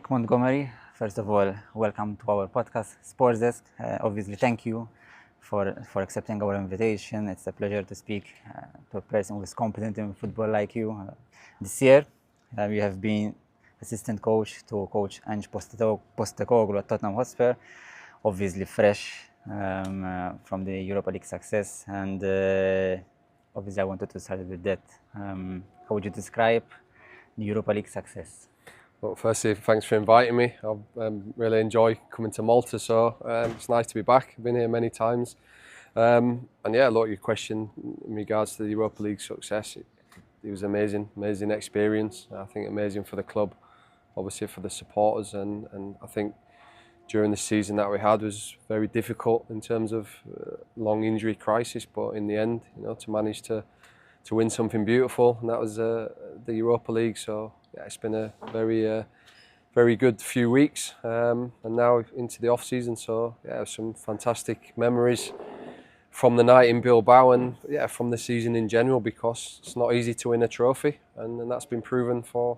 Mark Montgomery. First of all, welcome to our podcast, Sports Desk. Obviously, thank you for accepting our invitation. It's a pleasure to speak to a person who is competent in football like you. This year, you have been assistant coach to Coach Ange Postecoglou at Tottenham Hotspur. Obviously, fresh from the Europa League success, and obviously, I wanted to start with that. How would you describe the Europa League success? Well, firstly, thanks for inviting me. I really enjoy coming to Malta, so it's nice to be back. I've been here many times. And yeah, look, your question in regards to the Europa League success, it was amazing experience. I think amazing for the club, obviously for the supporters, and I think during the season that we had was very difficult in terms of long injury crisis, but in the end, to manage to win something beautiful, and that was the Europa League. So yeah, it's been a very good few weeks, and now into the off season. So yeah, some fantastic memories from the night in Bilbao, and yeah, from the season in general, because it's not easy to win a trophy, and that's been proven for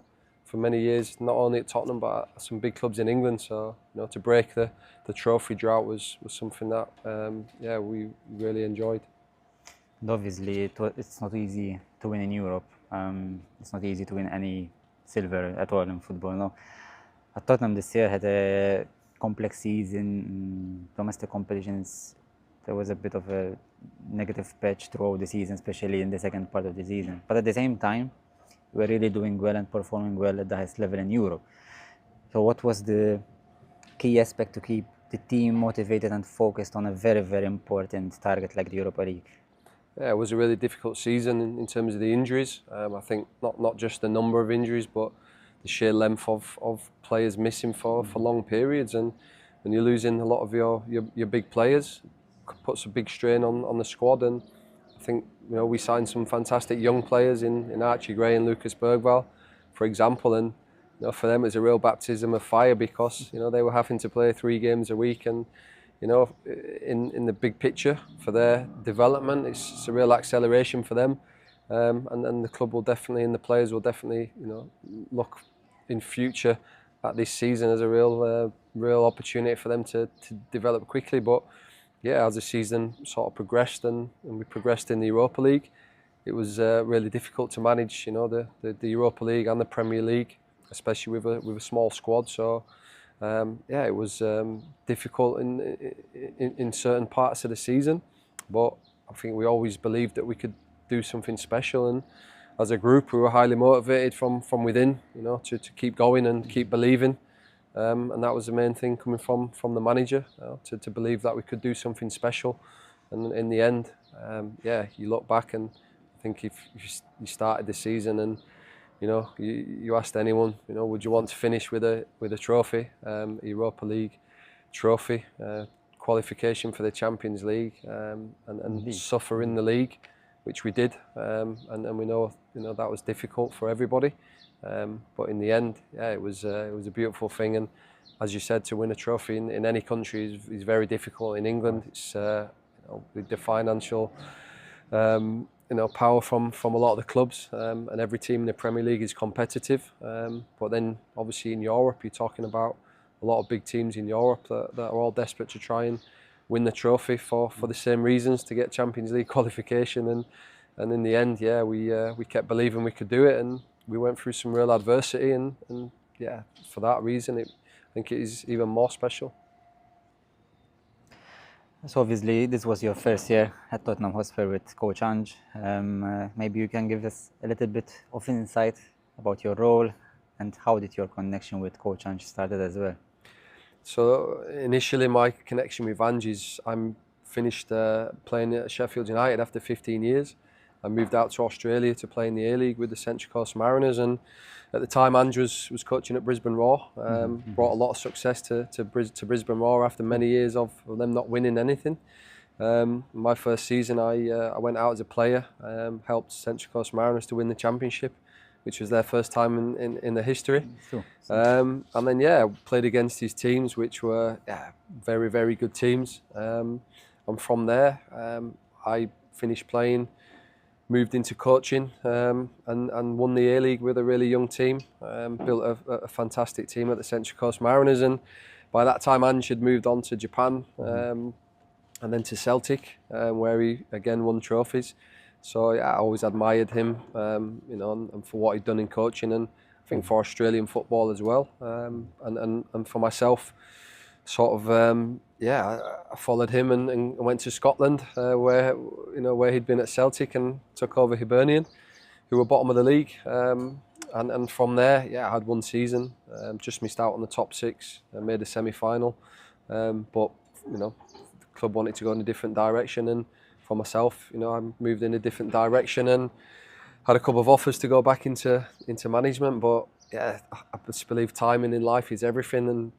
many years, not only at Tottenham but at some big clubs in England. So to break the trophy drought was something that we really enjoyed. And obviously, it's not easy to win in Europe. It's not easy to win any silver at all in football. No, at Tottenham this year had a complex season. Domestic competitions, there was a bit of a negative patch throughout the season, especially in the second part of the season. But at the same time, we were really doing well and performing well at the highest level in Europe. So what was the key aspect to keep the team motivated and focused on a very, very important target like the Europa League? Yeah, it was a really difficult season in terms of the injuries. I think not just the number of injuries, but the sheer length of players missing for long periods. And when you're losing a lot of your big players, it puts a big strain on the squad. And I think we signed some fantastic young players in Archie Gray and Lucas Bergvall, for example. And for them, it's a real baptism of fire, because they were having to play 3 games a week, and in the big picture for their development, it's a real acceleration for them, and the club will definitely, and the players will definitely, look in future at this season as a real opportunity for them to develop quickly. But yeah, as the season sort of progressed and we progressed in the Europa League, it was really difficult to manage, the Europa League and the Premier League, especially with a small squad. So. It was difficult in certain parts of the season, but I think we always believed that we could do something special, and as a group we were highly motivated from within, to keep going and keep believing, and that was the main thing coming from the manager, to believe that we could do something special. And in the end, you look back, and I think if you started the season and you asked anyone, would you want to finish with a trophy, Europa League trophy, qualification for the Champions League, and suffer in the league, which we did, and we know that was difficult for everybody, but in the end, it was a beautiful thing. And as you said, to win a trophy in any country is very difficult. In England, it's with the financial power from a lot of the clubs, and every team in the Premier League is competitive. But then obviously in Europe, you're talking about a lot of big teams in Europe that are all desperate to try and win the trophy for the same reasons, to get Champions League qualification. And in the end, we kept believing we could do it, and we went through some real adversity, and for that reason, I think it is even more special. So obviously this was your first year at Tottenham Hotspur with Coach Ange. Maybe you can give us a little bit of insight about your role, and how did your connection with Coach Ange started as well? So initially my connection with Ange is I finished playing at Sheffield United after 15 years. I moved out to Australia to play in the A-League with the Central Coast Mariners, and at the time Ange was coaching at Brisbane Roar. Brought a lot of success to Brisbane Roar after many years of them not winning anything. My first season I went out as a player, helped Central Coast Mariners to win the championship, which was their first time in the history. And then played against these teams, which were very, very good teams. And from there I finished playing moved into coaching and won the A-League with a really young team. Built a fantastic team at the Central Coast Mariners, and by that time Ange had moved on to Japan and then to Celtic, where he again won trophies. So yeah, I always admired him, you know, and for what he'd done in coaching, and I think for Australian football as well, and for myself, sort of yeah, I followed him and went to Scotland, where where he'd been at Celtic, and took over Hibernian, who were bottom of the league, and from there, yeah, I had one season, just missed out on the top six, made a semi-final, but you know, the club wanted to go in a different direction, and for myself, you know, I moved in a different direction and had a couple of offers to go back into management, but yeah, I just believe timing in life is everything, and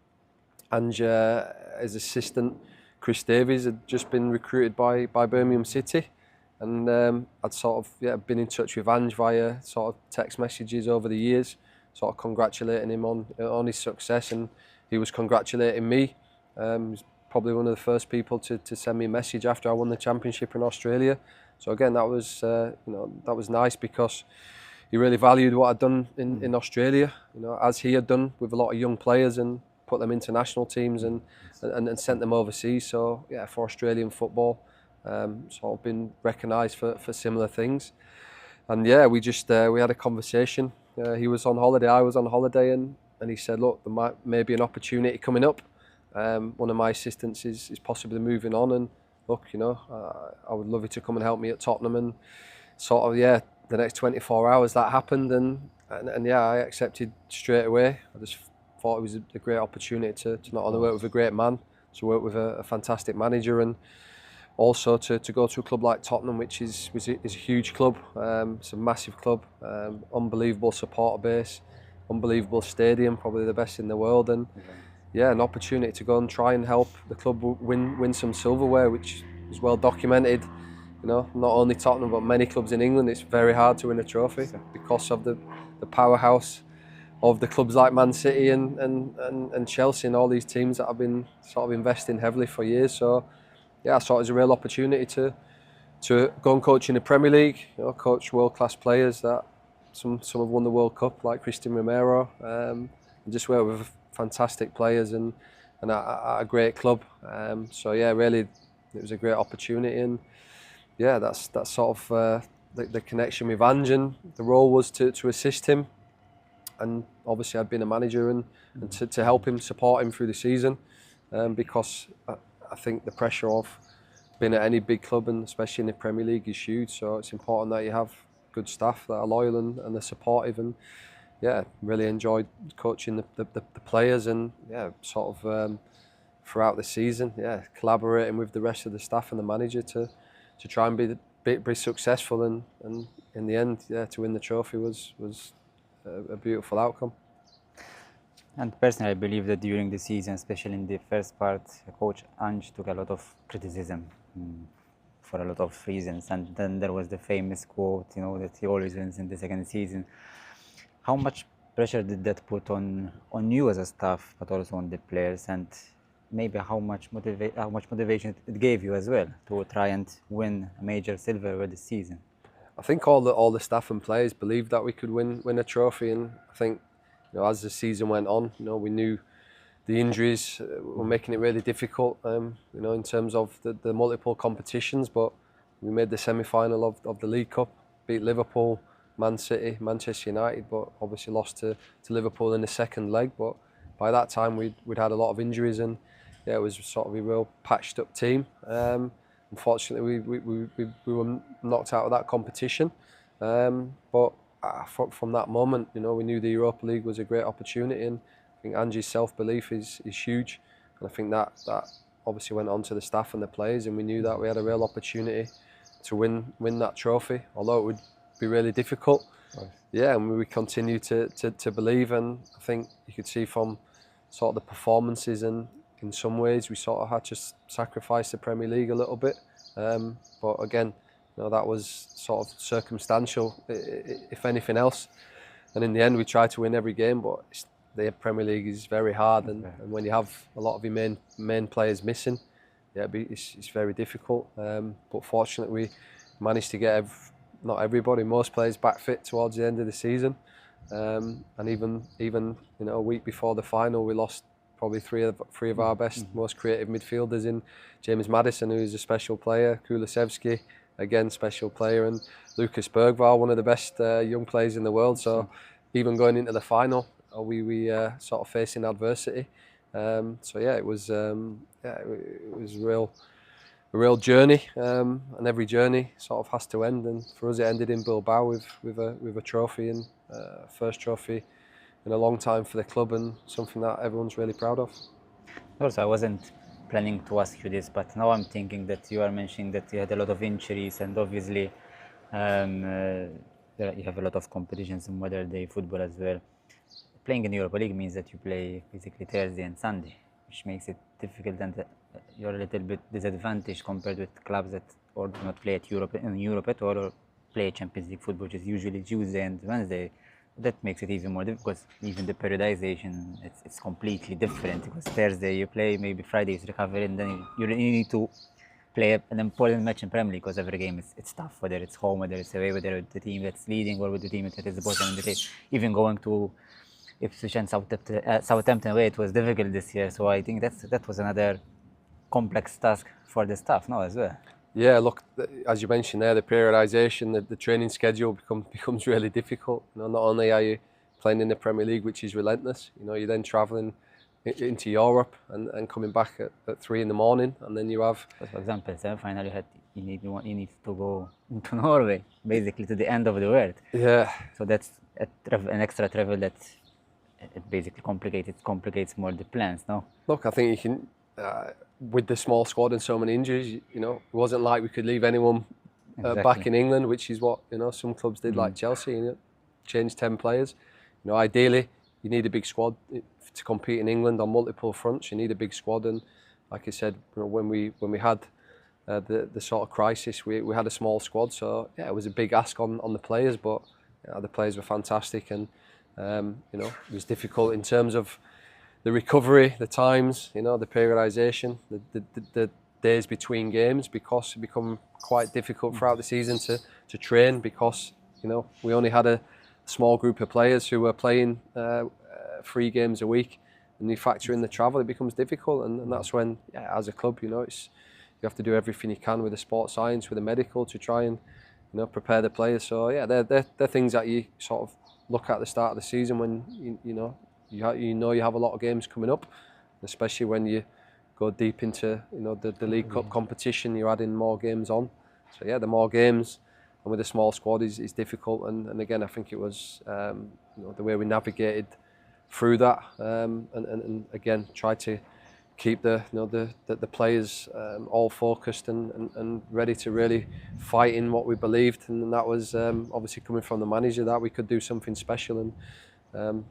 Ange, his assistant Chris Davies, had just been recruited by Birmingham City, and I'd sort of been in touch with Ange via sort of text messages over the years, sort of congratulating him on his success, and he was congratulating me. He was probably one of the first people to send me a message after I won the championship in Australia. So again, that was that was nice, because he really valued what I'd done in Australia, you know, as he had done with a lot of young players, and put them into national teams and sent them overseas. So yeah, for Australian football, sort of been recognised for similar things. And yeah, we just we had a conversation. He was on holiday, I was on holiday, and he said, look, there may be an opportunity coming up. One of my assistants is possibly moving on, and look, you know, I would love you to come and help me at Tottenham. And sort of, yeah, the next 24 hours that happened, and yeah, I accepted straight away. I just thought it was a great opportunity to not only work with a great man, to work with a fantastic manager, and also to go to a club like Tottenham, which is a huge club. It's a massive club, unbelievable supporter base, unbelievable stadium, probably the best in the world, and yeah, an opportunity to go and try and help the club win some silverware, which is well documented. You know, not only Tottenham but many clubs in England, it's very hard to win a trophy because of the powerhouse of the clubs like Man City and Chelsea, and all these teams that have been sort of investing heavily for years. So yeah, I saw it as a real opportunity to go and coach in the Premier League, you know, coach world-class players that some have won the World Cup, like Christian Romero, and just work with fantastic players and at a great club. So yeah, really, it was a great opportunity, and yeah, that's sort of the connection with Ange, and the role was to assist him, and obviously I'd been a manager and to help him, support him through the season, because I think the pressure of being at any big club, and especially in the Premier League, is huge. So it's important that you have good staff that are loyal and they're supportive, and yeah, really enjoyed coaching the players, and yeah, sort of throughout the season, yeah, collaborating with the rest of the staff and the manager to try and be successful, and in the end, yeah, to win the trophy was a beautiful outcome. And personally, I believe that during the season, especially in the first part, Coach Ange took a lot of criticism for a lot of reasons. And then there was the famous quote, you know, that he always wins in the second season. How much pressure did that put on you as a staff, but also on the players? And maybe how much motivation it gave you as well to try and win a major silverware this season? I think all the staff and players believed that we could win a trophy, and I think, you know, as the season went on, you know, we knew the injuries were making it really difficult, you know, in terms of the multiple competitions. But we made the semi-final of the League Cup, beat Liverpool, Man City, Manchester United, but obviously lost to Liverpool in the second leg. But by that time we'd had a lot of injuries, and yeah, it was sort of a real patched up team. Unfortunately, we were knocked out of that competition. But from that moment, you know, we knew the Europa League was a great opportunity, and I think Ange's self-belief is huge. And I think that obviously went on to the staff and the players, and we knew that we had a real opportunity to win that trophy, although it would be really difficult. Right. Yeah, and we continue to believe, and I think you could see from sort of the performances, and in some ways we sort of had to sacrifice the Premier League a little bit. But again, you know, that was sort of circumstantial, if anything else. And in the end, we tried to win every game, but the Premier League is very hard, and when you have a lot of your main players missing, yeah, it's very difficult. But fortunately, we managed to get not everybody, most players back fit towards the end of the season, and even a week before the final, we lost probably three of our best, most creative midfielders in James Maddison, who is a special player, Kulusevski, again special player, and Lucas Bergvall, one of the best young players in the world. So even going into the final, we sort of facing adversity. So yeah, it was a real journey, and every journey sort of has to end. And for us, it ended in Bilbao with a trophy, and first trophy in a long time for the club, and something that everyone's really proud of. Also, I wasn't planning to ask you this, but now I'm thinking that you are mentioning that you had a lot of injuries, and obviously you have a lot of competitions in modern day football as well. Playing in Europa League means that you play basically Thursday and Sunday, which makes it difficult, and you're a little bit disadvantaged compared with clubs that or do not play in Europe at all, or play Champions League football, which is usually Tuesday and Wednesday. That makes it even more difficult, because even the periodization, it's completely different, because Thursday you play, maybe Friday is recovery, and then you need to play an important match in Premier League, because every game it's tough, whether it's home, whether it's away, whether it's the team that's leading or with the team that is the bottom of the table. Even going to Ipswich and Southampton away, it was difficult this year. So I think that was another complex task for the staff now as well. Yeah, look, as you mentioned there, the periodisation, the training schedule becomes really difficult. Not only are you playing in the Premier League, which is relentless, you're then travelling into Europe and coming back at 3 in the morning, and then you have... For example, semi-final, you need to go to Norway, basically to the end of the world. Yeah. So that's an extra travel that it basically complicates more the plans, no? Look, I think you can... with the small squad and so many injuries, it wasn't like we could leave anyone back in England, which is what some clubs did, like Chelsea. Change 10 players. Ideally, you need a big squad to compete in England on multiple fronts. You need a big squad, and like I said, when we had the sort of crisis, we had a small squad. So yeah, it was a big ask on the players, but the players were fantastic, and it was difficult in terms of the recovery, the times, the periodisation, the days between games, because it become quite difficult throughout the season to train, because we only had a small group of players who were playing 3 games a week, and you factor in the travel, it becomes difficult, and that's when, as a club, you have to do everything you can with the sports science, with the medical, to try and prepare the players. So yeah, they're things that you sort of look at the start of the season when you have a lot of games coming up, especially when you go deep into the League Cup competition. You're adding more games on, so yeah, the more games and with a small squad is difficult. And again, I think it was the way we navigated through that, and again tried to keep the players all focused and ready to really fight in what we believed, and that was obviously coming from the manager, that we could do something special, and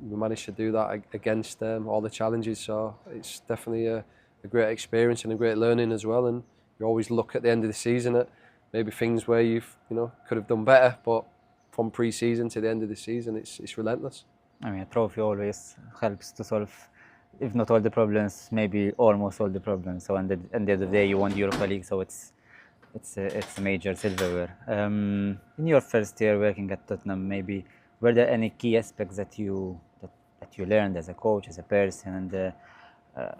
we managed to do that against all the challenges. So it's definitely a great experience and a great learning as well. And you always look at the end of the season at maybe things where you've could have done better, but from pre-season to the end of the season, it's relentless. I mean, a trophy always helps to solve, if not all the problems, maybe almost all the problems. So at the end of the day, you won the Europa League, so it's a major silverware. In your first year working at Tottenham, maybe were there any key aspects that you learned as a coach, as a person, and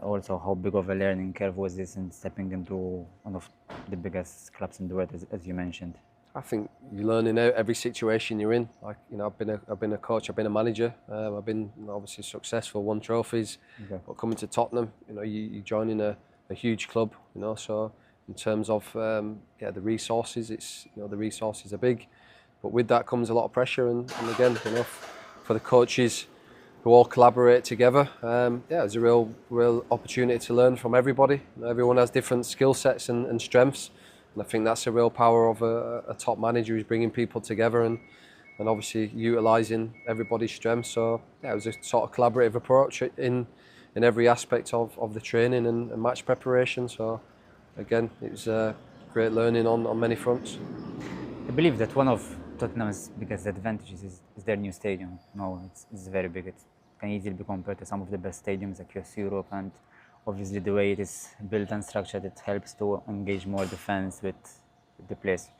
also how big of a learning curve was this in stepping into one of the biggest clubs in the world, as you mentioned? I think you learn in every situation you're in. Like I've been a coach, I've been a manager, I've been obviously successful, won trophies. Okay. But coming to Tottenham, you join in a huge club, So in terms of the resources, the resources are big, but with that comes a lot of pressure. And again, for the coaches who all collaborate together, it's a real opportunity to learn from everybody. Everyone has different skill sets and strengths. And I think that's a real power of a top manager, who's bringing people together and obviously utilising everybody's strengths. So it was a sort of collaborative approach in every aspect of the training and match preparation. So again, it was great learning on many fronts. I believe that one of Tottenham's biggest advantages is their new stadium. No, it's very big. It can easily be compared to some of the best stadiums across Europe, and obviously the way it is built and structured, it helps to engage more the fans with the place.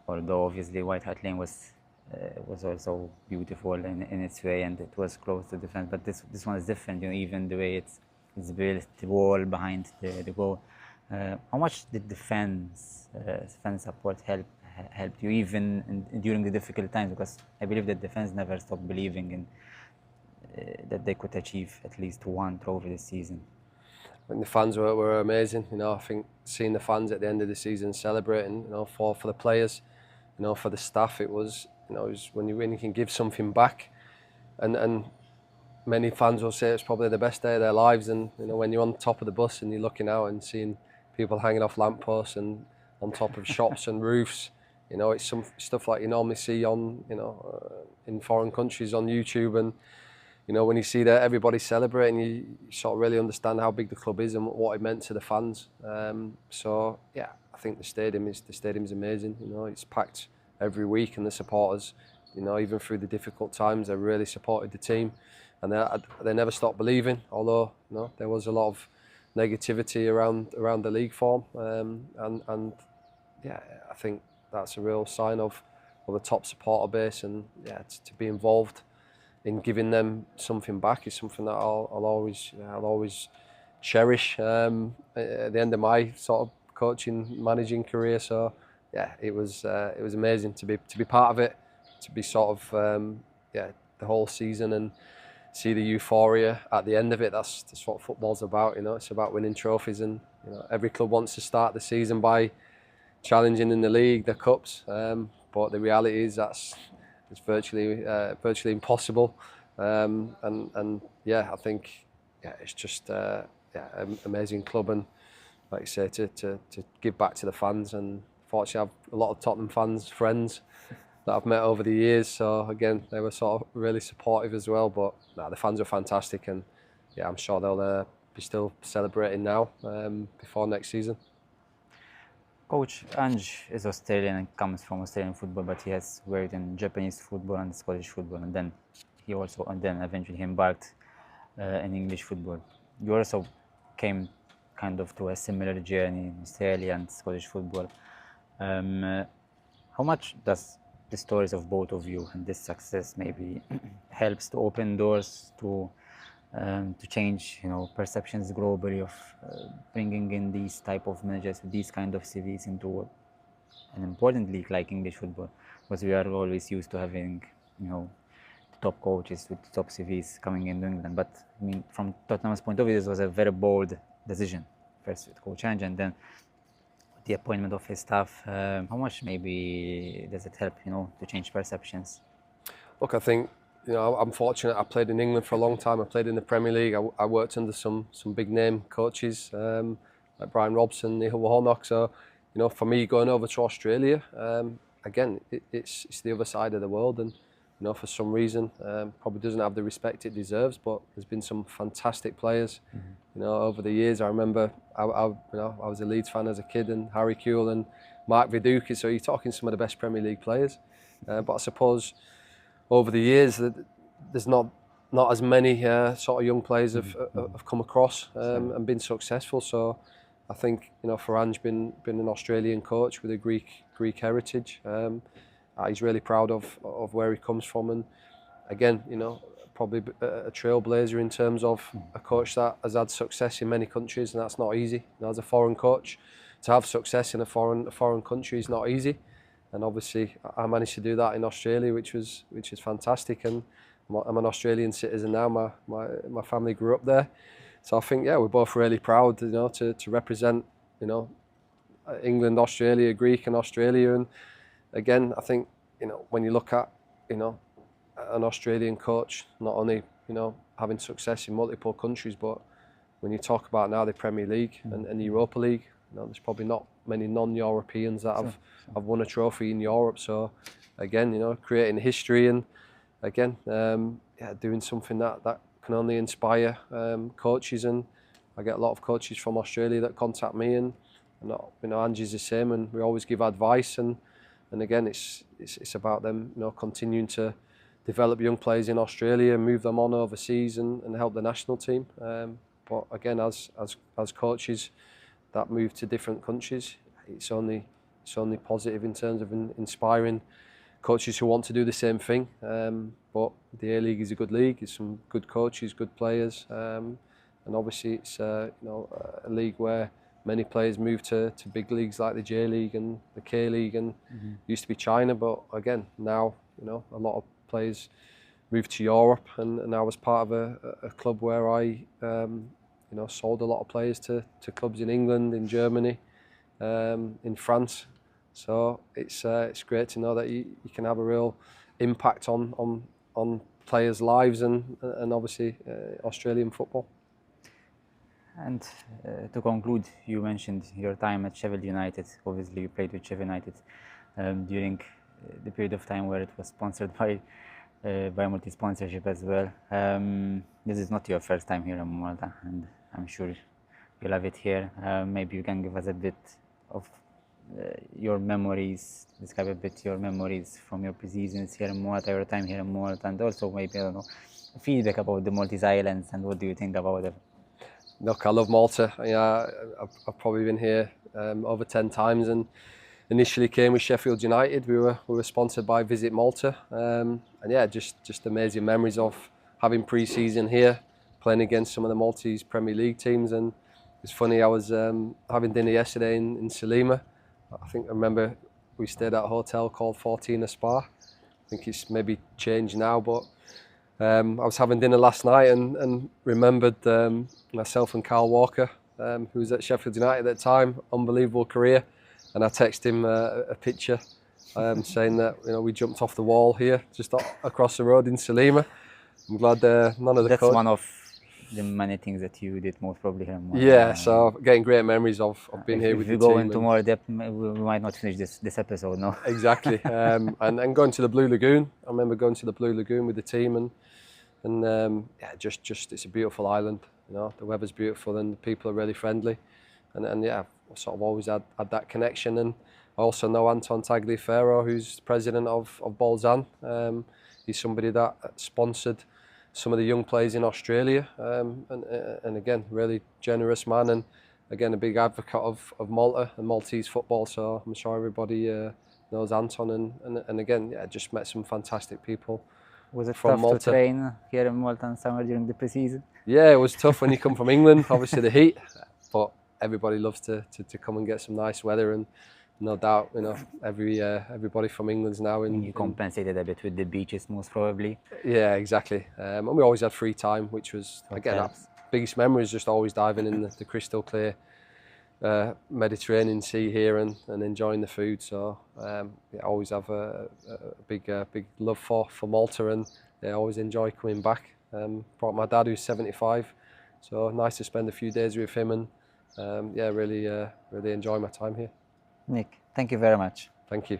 although obviously White Hart Lane was also beautiful in its way, and it was close to defense. But this one is different, even the way it's built, the wall behind the goal. How much did the fan support helped you even during the difficult times? Because I believe that the fans never stopped believing in that they could achieve at least one trophy this season. And the fans were amazing. I think seeing the fans at the end of the season celebrating, for the players, for the staff, it was when you can give something back, and many fans will say it's probably the best day of their lives. And when you're on top of the bus and you're looking out and seeing people hanging off lampposts and on top of shops and roofs, it's some stuff like you normally see on in foreign countries on YouTube. And when you see that everybody celebrating, you sort of really understand how big the club is and what it meant to the fans. So yeah, I think the stadium is amazing. It's packed every week, and the supporters, even through the difficult times, they really supported the team, and they never stopped believing. Although there was a lot of negativity around the league form, and yeah, I think that's a real sign of a top supporter base, and yeah, to be involved in giving them something back is something that I'll always cherish at the end of my sort of managing career. So yeah, it was amazing to be part of it, to be sort of the whole season and see the euphoria at the end of it. That's what football's about. It's about winning trophies, and every club wants to start the season by challenging in the league, the cups, but the reality is it's virtually impossible, and yeah, I think it's just an amazing club, and like you say, to give back to the fans. And fortunately, I have a lot of Tottenham fans, friends that I've met over the years. So again, they were sort of really supportive as well. But the fans are fantastic, and yeah, I'm sure they'll be still celebrating now before next season. Coach Ange is Australian and comes from Australian football, but he has worked in Japanese football and Scottish football, and then eventually he embarked in English football. You also came kind of to a similar journey in Australia and Scottish football. How much does the stories of both of you and this success maybe helps to open doors to change, perceptions globally of bringing in these type of managers with these kind of CVs into an important league like English football, because we are always used to having, the top coaches with top CVs coming into England. But I mean, from Tottenham's point of view, this was a very bold decision. First with Coach Ange, and then the appointment of his staff. How much maybe does it help, to change perceptions? Look, I think I'm fortunate. I played in England for a long time. I played in the Premier League. I worked under some big name coaches like Brian Robson, Neil Warnock. So for me going over to Australia, again, it's the other side of the world, and for some reason probably doesn't have the respect it deserves. But there's been some fantastic players. Over the years. I remember I was a Leeds fan as a kid, and Harry Kewell and Mark Viduka. So you're talking some of the best Premier League players. But I suppose over the years there's not as many sort of young players have come across and been successful. So I think for Ange being an Australian coach with a Greek heritage, he's really proud of where he comes from, and again probably a trailblazer in terms of a coach that has had success in many countries, and that's not easy. As a foreign coach, to have success in a foreign country is not easy, and obviously I managed to do that in Australia, which is fantastic. And I'm an Australian citizen now. My family grew up there, so I think we're both really proud, to represent England, Australia, Greek, and Australia. And again, I think when you look at an Australian coach, not only having success in multiple countries, but when you talk about now the Premier League and the Europa League, there's probably not many non-Europeans that have won a trophy in Europe. So again, creating history, and again, doing something that can only inspire coaches. And I get a lot of coaches from Australia that contact me, and Ange's the same, and we always give advice. And again, it's about them continuing to develop young players in Australia, move them on overseas, and help the national team. But again, as coaches that move to different countries, it's only it's only positive in terms of inspiring coaches who want to do the same thing. But the A League is a good league. It's some good coaches, good players, and obviously it's a league where many players move to big leagues like the J League and the K League, and used to be China, but again now a lot of players moved to Europe, and I was part of a club where I sold a lot of players to clubs in England, in Germany, in France. So it's great to know that you can have a real impact on players' lives and obviously Australian football. And to conclude, you mentioned your time at Sheffield United. Obviously, you played with Sheffield United during the period of time where it was sponsored by multi-sponsorship as well. This is not your first time here in Malta, and I'm sure you love it here. Maybe you can give us a bit of your memories, describe a bit your memories from your pre-seasons here in Malta, your time here in Malta, and also maybe, I don't know, feedback about the Maltese Islands and what do you think about them? Look, I love Malta. I've probably been here over 10 times, and initially came with Sheffield United. We were sponsored by Visit Malta, and yeah, just amazing memories of having pre-season here, playing against some of the Maltese Premier League teams. And it's funny, I was having dinner yesterday in Salima. I remember we stayed at a hotel called Fortuna Spa. I think it's maybe changed now, but I was having dinner last night and remembered myself and Carl Walker, who was at Sheffield United at the time, unbelievable career. And I texted him a picture saying that we jumped off the wall here, just across the road in Salima. I'm glad none of the That's one of the many things that you did most probably here. Yeah, so getting great memories of being here with the team. If we go into more depth, we might not finish this episode, no? Exactly, and going to the Blue Lagoon. I remember going to the Blue Lagoon with the team, and yeah, just it's a beautiful island. The weather's beautiful and the people are really friendly, and yeah, I sort of always had that connection. And I also know Anton Tagliaferro, who's president of Bolzan. He's somebody that sponsored some of the young players in Australia, and again, really generous man, and again a big advocate of Malta and Maltese football. So I'm sure everybody knows Anton, and again, yeah, just met some fantastic people. Was it from tough Malta. to train here in Malta in summer during the pre-season? Yeah, it was tough when you come from England, obviously the heat, but everybody loves to come and get some nice weather, and no doubt, everybody from England's now in. You compensated a bit with the beaches, most probably. Yeah, exactly. And we always had free time, which was again our biggest memory is just always diving in the crystal clear Mediterranean Sea here and enjoying the food. So I always have a big love for Malta, and I always enjoy coming back. Brought my dad, who's 75, so nice to spend a few days with him, and yeah, really enjoy my time here. Nick, thank you very much. Thank you.